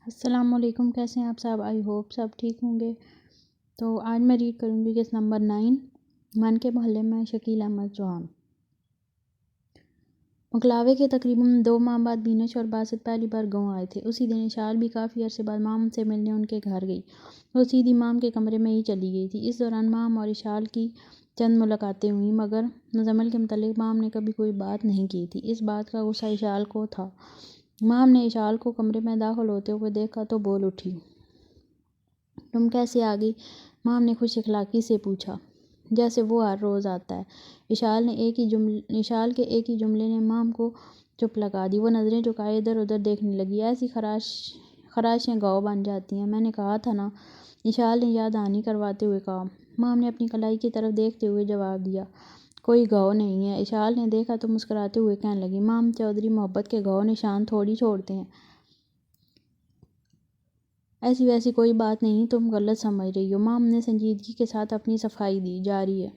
السلام علیکم، کیسے ہیں آپ صاحب؟ آئی ہوپ سب ٹھیک ہوں گے۔ تو آج میں ریڈ کروں گی کس نمبر 9 من کے محلے میں شکیل احمد چوہان۔ مکلاوے کے تقریباً 2 ماہ بعد بینش اور باسط پہلی بار گاؤں آئے تھے۔ اسی دن اشال بھی کافی عرصے بعد مام سے ملنے ان کے گھر گئی۔ وہ سیدھی مام کے کمرے میں ہی چلی گئی تھی۔ اس دوران مام اور اشال کی چند ملاقاتیں ہوئیں، مگر مزمل کے متعلق مام نے کبھی کوئی بات نہیں کی تھی۔ اس بات کا غصہ اشال کو تھا۔ مام نے اشال کو کمرے میں داخل ہوتے ہوئے دیکھا تو بول اٹھی، تم کیسے آ گئی؟ مام نے خوش اخلاقی سے پوچھا، جیسے وہ ہر روز آتا ہے۔ اشال کے ایک ہی جملے نے مام کو چپ لگا دی۔ وہ نظریں جھکائے ادھر ادھر دیکھنے لگی۔ ایسی خراشیں گاؤ بن جاتی ہیں، میں نے کہا تھا نا، اشال نے یاد دہانی کرواتے ہوئے کہا۔ مام نے اپنی کلائی کی طرف دیکھتے ہوئے جواب دیا، کوئی گاؤ نہیں ہے۔ اشال نے دیکھا تو مسکراتے ہوئے کہنے لگی، مام چودھری محبت کے گاؤ نشان تھوڑی چھوڑتے ہیں۔ ایسی ویسی کوئی بات نہیں، تم غلط سمجھ رہی ہو۔ مام نے سنجیدگی کے ساتھ اپنی صفائی دی، جاری ہے۔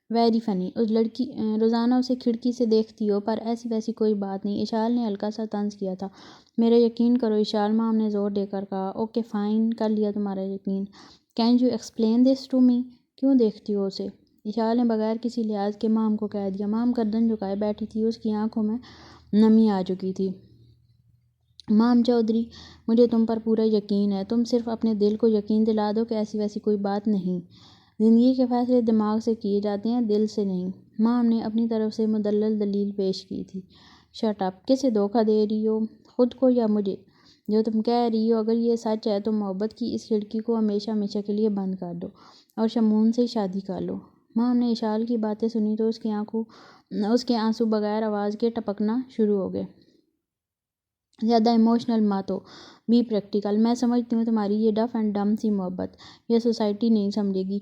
ویری فنی، اس لڑکی روزانہ اسے کھڑکی سے دیکھتی ہو، پر ایسی ویسی کوئی بات نہیں۔ اشال نے ہلکا سا طنز کیا تھا۔ میرا یقین کرو اشال، مام نے زور دے کر کہا۔ اوکے فائن، کر لیا تمہارا یقین۔ Can you explain this to me? کیوں دیکھتی ہو اسے؟ اشال نے بغیر کسی لحاظ کے مام کو کہہ دیا۔ مام گردن جھکائے بیٹھی تھی، اس کی آنکھوں میں نمی آ چکی تھی۔ مام چودھری، مجھے تم پر پورا یقین ہے۔ تم صرف اپنے دل کو یقین دلا دو کہ ایسی ویسی کوئی بات نہیں۔ زندگی کے فیصلے دماغ سے کیے جاتے ہیں، دل سے نہیں۔ مام نے اپنی طرف سے مدلل دلیل پیش کی تھی۔ شٹ اپ، کسے دھوکہ دے رہی ہو، خود کو یا مجھے؟ جو تم کہہ رہی ہو اگر یہ سچ ہے تو محبت کی اس کھڑکی کو ہمیشہ ہمیشہ کے لیے بند کر دو اور شمعون سے شادی کر لو۔ مام نے اشال کی باتیں سنی تو اس کے آنسو بغیر آواز کے ٹپکنا شروع ہو گئے۔ زیادہ ایموشنل مت ہو، بی پریکٹیکل۔ میں سمجھتی ہوں تمہاری یہ ڈف اینڈ ڈم سی محبت یہ سوسائٹی نہیں سمجھے گی۔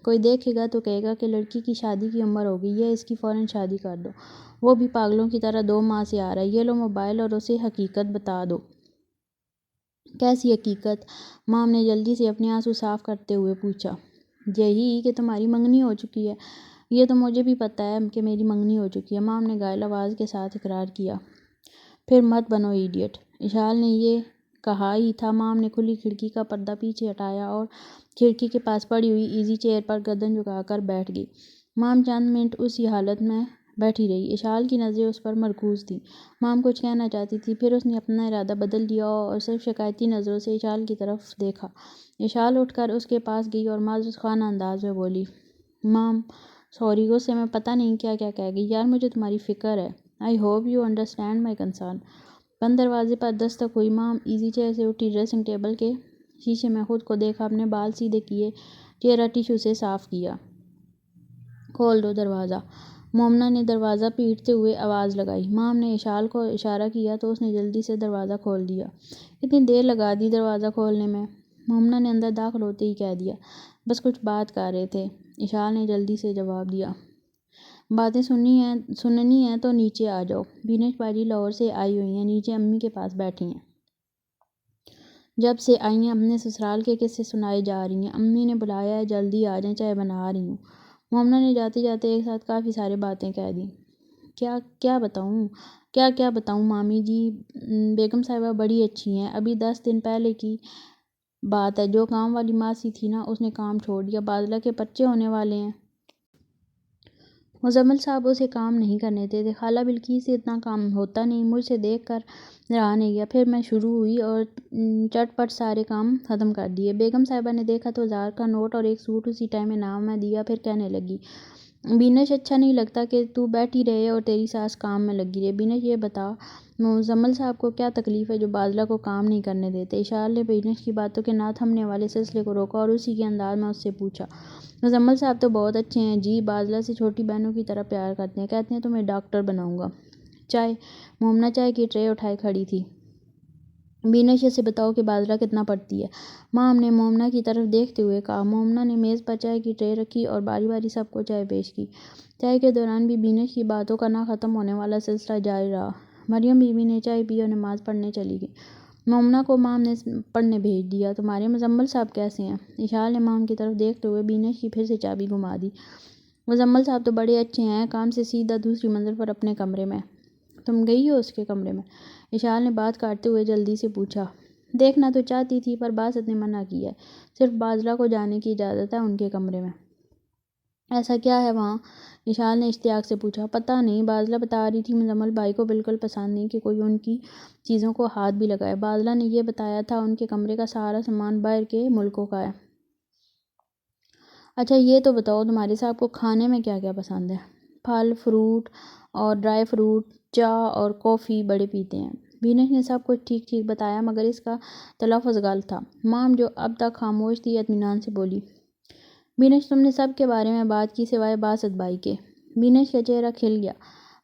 کوئی دیکھے گا تو کہے گا کہ لڑکی کی شادی کی عمر ہو گئی ہے، اس کی فوراً شادی کر دو۔ وہ بھی پاگلوں کی طرح 2 ماہ سے آ رہا ہے۔ یہ لو موبائل اور اسے حقیقت بتا دو۔ کیسی حقیقت؟ مام نے جلدی سے اپنے آنسو صاف کرتے ہوئے پوچھا۔ یہی کہ تمہاری منگنی ہو چکی ہے۔ یہ تو مجھے بھی پتہ ہے کہ میری منگنی ہو چکی ہے، مام نے گائل آواز کے ساتھ اقرار کیا۔ پھر مت بنو ایڈیٹ۔ اشال نے یہ کہا ہی تھا۔ مام نے کھلی کھڑکی کا پردہ پیچھے ہٹایا اور کھڑکی کے پاس پڑی ہوئی ایزی چیئر پر گردن جھکا کر بیٹھ گئی۔ مام چند منٹ اسی حالت میں بیٹھی رہی۔ اشال کی نظریں اس پر مرکوز تھیں۔ مام کچھ کہنا چاہتی تھی، پھر اس نے اپنا ارادہ بدل لیا اور صرف شکایتی نظروں سے اشال کی طرف دیکھا۔ اشال اٹھ کر اس کے پاس گئی اور معذرت خواہ انداز میں بولی، مام سوری، غصے میں پتہ نہیں کیا کیا کہہ گئی۔ یار مجھے تمہاری فکر ہے۔ I hope you understand my concern. بند دروازے پر دستک ہوئی۔ مام ایزی چیئر سے اٹھی، ڈریسنگ ٹیبل کے شیشے میں خود کو دیکھا، اپنے بال سیدھے کیے، چہرہ ٹیشو سے صاف کیا۔ کھول دو دروازہ۔ مومنہ نے دروازہ پیٹتے ہوئے آواز لگائی۔ مام نے اشال کو اشارہ کیا تو اس نے جلدی سے دروازہ کھول دیا۔ اتنی دیر لگا دی دروازہ کھولنے میں؟ مومنہ نے اندر داخل ہوتے ہی کہہ دیا۔ بس کچھ بات کر رہے تھے، اشال نے جلدی سے جواب دیا۔ باتیں سننی ہیں تو نیچے آ جاؤ۔ بینش باجی لاہور سے آئی ہوئی ہیں، نیچے امی کے پاس بیٹھی ہیں۔ جب سے آئی ہیں اپنے سسرال کے قصے سنائے جا رہی ہیں۔ امی نے بلایا ہے، جلدی آ جائیں، چائے بنا رہی ہوں۔ مومنہ نے جاتے جاتے ایک ساتھ کافی سارے باتیں کہہ دیں۔ کیا بتاؤں مامی جی، بیگم صاحبہ بڑی اچھی ہیں۔ ابھی 10 دن پہلے کی بات ہے، جو کام والی ماسی تھی نا، اس نے کام چھوڑ دیا۔ بادلہ کے پرچے ہونے والے ہیں۔ مزمل صاحب اسے کام نہیں کرنے دیتے۔ خالہ بلقیس سے اتنا کام ہوتا نہیں، مجھ سے دیکھ کر رہا نہیں گیا۔ پھر میں شروع ہوئی اور چٹ پٹ سارے کام ختم کر دیے۔ بیگم صاحبہ نے دیکھا تو 1000 کا نوٹ اور ایک سوٹ اسی ٹائم انعام میں دیا۔ پھر کہنے لگی، بینش اچھا نہیں لگتا کہ تو بیٹھی رہے اور تیری ساس کام میں لگی رہے۔ بینش یہ بتا، مزمل صاحب کو کیا تکلیف ہے جو بادلہ کو کام نہیں کرنے دیتے؟ اشال نے بینش کی باتوں کے نہ تھمنے والے سلسلے کو روکا اور اسی کے انداز میں اس سے پوچھا، مزمل صاحب تو بہت اچھے ہیں جی، بادلہ سے چھوٹی بہنوں کی طرح پیار کرتے ہیں، کہتے ہیں تمہیں ڈاکٹر بناؤں گا۔ چائے؟ مومنہ چائے کی ٹرے اٹھائے کھڑی تھی۔ بینش اسے بتاؤ کہ بادلہ کتنا پڑھتی ہے؟ مام نے مومنہ کی طرف دیکھتے ہوئے کہا۔ مومنہ نے میز پر چائے کی ٹرے رکھی اور باری باری سب کو چائے پیش کی۔ چائے کے دوران بھی بینش کی باتوں کا نہ ختم ہونے والا سلسلہ جاری رہا۔ مریم بی بی نے چائے پی اور نماز پڑھنے چلی گئی۔ مومنہ کو مام نے پڑھنے بھیج دیا۔ تمہارے مزمل صاحب کیسے ہیں؟ اشال نے مام کی طرف دیکھتے ہوئے بینش کی پھر سے چابی گھما دی۔ مزمل صاحب تو بڑے اچھے ہیں، کام سے سیدھا دوسری منزل پر اپنے کمرے میں۔ تم گئی ہو اس کے کمرے میں؟ اشال نے بات کاٹتے ہوئے جلدی سے پوچھا۔ دیکھنا تو چاہتی تھی پر باسط نے منع کیا ہے، صرف بازلہ کو جانے کی اجازت ہے ان کے کمرے میں۔ ایسا کیا ہے وہاں؟ اشال نے اشتیاق سے پوچھا۔ پتہ نہیں، بازلہ بتا رہی تھی مزمل بھائی کو بالکل پسند نہیں کہ کوئی ان کی چیزوں کو ہاتھ بھی لگائے۔ بازلہ نے یہ بتایا تھا ان کے کمرے کا سارا سامان باہر کے ملکوں کا ہے۔ اچھا یہ تو بتاؤ تمہارے صاحب کو کھانے میں کیا کیا پسند ہے؟ پھل، فروٹ اور ڈرائی فروٹ، چائے اور کافی بڑے پیتے ہیں۔ بینش نے سب کچھ ٹھیک ٹھیک بتایا مگر اس کا تلفظ غلط تھا۔ مام جو اب تک خاموش تھی اطمینان سے بولی۔ بینش تم نے سب کے بارے میں بات کی سوائے باسط بھائی کے؟ بینش کا چہرہ کھل گیا۔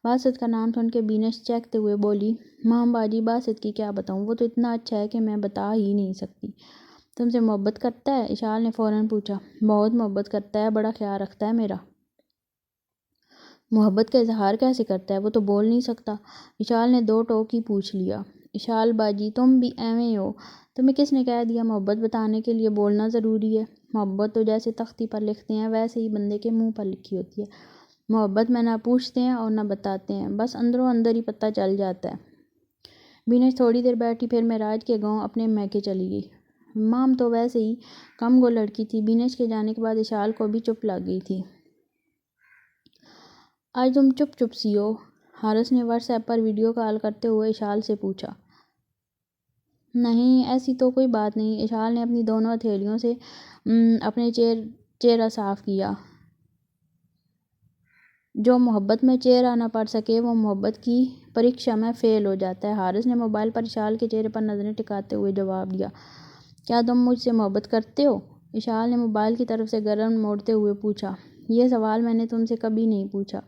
باسط کا نام سن کے بینش چہکتے ہوئے بولی، مام باجی باسط کی کیا بتاؤں، وہ تو اتنا اچھا ہے کہ میں بتا ہی نہیں سکتی۔ تم سے محبت کرتا ہے؟ اشال نے فوراً پوچھا۔ بہت محبت کرتا ہے، بڑا خیال رکھتا ہے میرا۔ محبت کا اظہار کیسے کرتا ہے؟ وہ تو بول نہیں سکتا۔ اشال نے دو ٹوک ہی پوچھ لیا۔ اشال باجی تم بھی ایویں ہو، تمہیں کس نے کہہ دیا محبت بتانے کے لیے بولنا ضروری ہے؟ محبت تو جیسے تختی پر لکھتے ہیں ویسے ہی بندے کے منہ پر لکھی ہوتی ہے۔ محبت میں نہ پوچھتے ہیں اور نہ بتاتے ہیں، بس اندروں اندر ہی پتہ چل جاتا ہے۔ بینش تھوڑی دیر بیٹھی پھر معراج کے گاؤں اپنے میکے چلی گئی۔ مام تو ویسے ہی کم گو لڑکی تھی۔ بینش کے جانے کے بعد اشال کو بھی چپ لگ گئی تھی۔ آج تم چپ چپ سی ہو؟ حارث نے واٹس ایپ پر ویڈیو کال کرتے ہوئے اشال سے پوچھا۔ نہیں ایسی تو کوئی بات نہیں۔ اشال نے اپنی دونوں ہتھیلیوں سے اپنے چہرہ صاف کیا۔ جو محبت میں چہرہ نہ پڑ سکے وہ محبت کی پریکشا میں فیل ہو جاتا ہے۔ حارث نے موبائل پر اشال کے چہرے پر نظریں ٹکاتے ہوئے جواب دیا۔ کیا تم مجھ سے محبت کرتے ہو؟ اشال نے موبائل کی طرف سے گردن موڑتے ہوئے پوچھا۔ یہ سوال میں نے تم سے کبھی نہیں پوچھا۔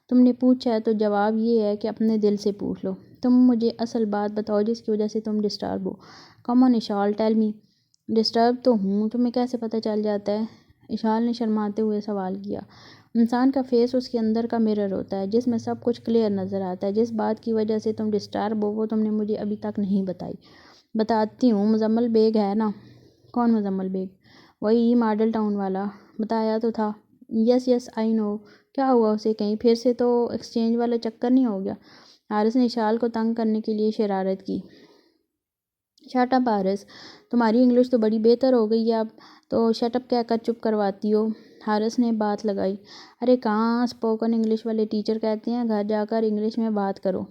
تم نے پوچھا ہے تو جواب یہ ہے کہ اپنے دل سے پوچھ لو۔ تم مجھے اصل بات بتاؤ جس کی وجہ سے تم ڈسٹرب ہو۔ کم آن اشال ٹیل می۔ ڈسٹرب تو ہوں، تمہیں کیسے پتہ چل جاتا ہے؟ اشال نے شرماتے ہوئے سوال کیا۔ انسان کا فیس اس کے اندر کا مرر ہوتا ہے جس میں سب کچھ کلیئر نظر آتا ہے۔ جس بات کی وجہ سے تم ڈسٹرب ہو وہ تم نے مجھے ابھی تک نہیں بتائی۔ بتاتی ہوں، مزمل بیگ ہے نا؟ کون مزمل بیگ؟ وہی ماڈل ٹاؤن والا، بتایا تو تھا۔ یس یس آئی نو۔ کیا ہوا اسے؟ کہیں پھر سے تو ایکسچینج والا چکر نہیں ہو گیا؟ حارث نے اشال کو تنگ کرنے کے لیے شرارت کی۔ شٹ اپ حارث، تمہاری انگلش تو بڑی بہتر ہو گئی ہے اب تو شٹ اپ کہہ کر چپ کرواتی ہو۔ حارث نے بات لگائی۔ ارے کہاں اسپوکن انگلش والے ٹیچر کہتے ہیں گھر جا کر انگلش میں بات کرو۔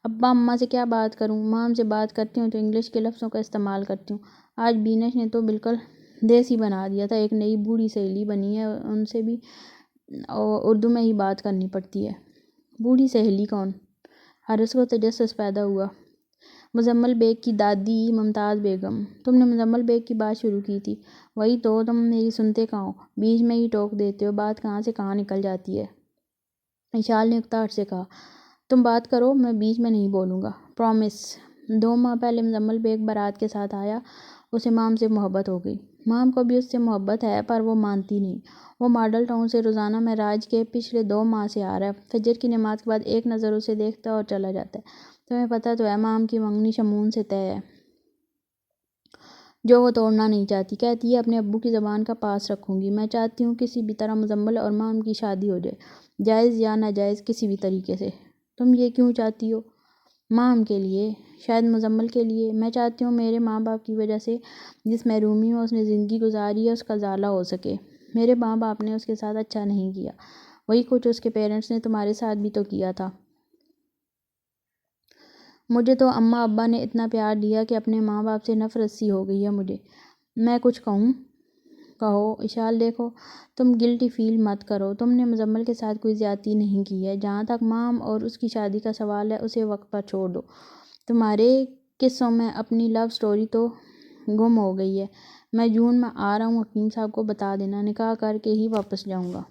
ابا اماں سے کیا بات کروں؟ مام سے بات کرتی ہوں تو انگلش کے لفظوں کا استعمال کرتی ہوں۔ آج بینش نے تو بالکل دیسی بنا دیا تھا۔ ایک نئی بوڑھی سہیلی بنی ہے، ان سے بھی اردو میں ہی بات کرنی پڑتی ہے۔ بوڑھی سہیلی کون؟ حارث کو تجسس پیدا ہوا۔ مزمل بیگ کی دادی ممتاز بیگم۔ تم نے مزمل بیگ کی بات شروع کی تھی۔ وہی تو، تم میری سنتے کہاں ہو، بیچ میں ہی ٹوک دیتے ہو، بات کہاں سے کہاں نکل جاتی ہے۔ اشال نے اکتاہٹ سے کہا۔ تم بات کرو، میں بیچ میں نہیں بولوں گا، پرومس۔ 2 ماہ پہلے مزمل بیگ بارات کے ساتھ آیا، اسے مام سے محبت ہو گئی۔ مام کو بھی اس سے محبت ہے پر وہ مانتی نہیں۔ وہ ماڈل ٹاؤن سے روزانہ معراج کے پچھلے 2 ماہ سے آ رہا ہے، فجر کی نماز کے بعد ایک نظر اسے دیکھتا ہے اور چلا جاتا ہے۔ تمہیں پتہ تو ہے مام کی منگنی شمون سے طے ہے، جو وہ توڑنا نہیں چاہتی۔ کہتی ہے اپنے ابو کی زبان کا پاس رکھوں گی۔ میں چاہتی ہوں کسی بھی طرح مزمل اور مام کی شادی ہو جائے، جائز یا ناجائز کسی بھی طریقے سے۔ تم یہ کیوں چاہتی ہو؟ مام کے لیے، شاید مزمل کے لیے۔ میں چاہتی ہوں میرے ماں باپ کی وجہ سے جس محرومی میں اس نے زندگی گزاری ہے اس کا ازالہ ہو سکے۔ میرے ماں باپ نے اس کے ساتھ اچھا نہیں کیا، وہی کچھ اس کے پیرنٹس نے تمہارے ساتھ بھی تو کیا تھا۔ مجھے تو اماں ابا نے اتنا پیار دیا کہ اپنے ماں باپ سے نفرت سی ہو گئی ہے مجھے۔ میں کچھ کہوں؟ کہو۔ اشال دیکھو، تم گلٹی فیل مت کرو، تم نے مزمل کے ساتھ کوئی زیادتی نہیں کی ہے۔ جہاں تک مام اور اس کی شادی کا سوال ہے اسے وقت پر چھوڑ دو۔ تمہارے قصوں میں اپنی لو سٹوری تو گم ہو گئی ہے۔ میں جون میں آ رہا ہوں، حکیم صاحب کو بتا دینا، نکاح کر کے ہی واپس جاؤں گا۔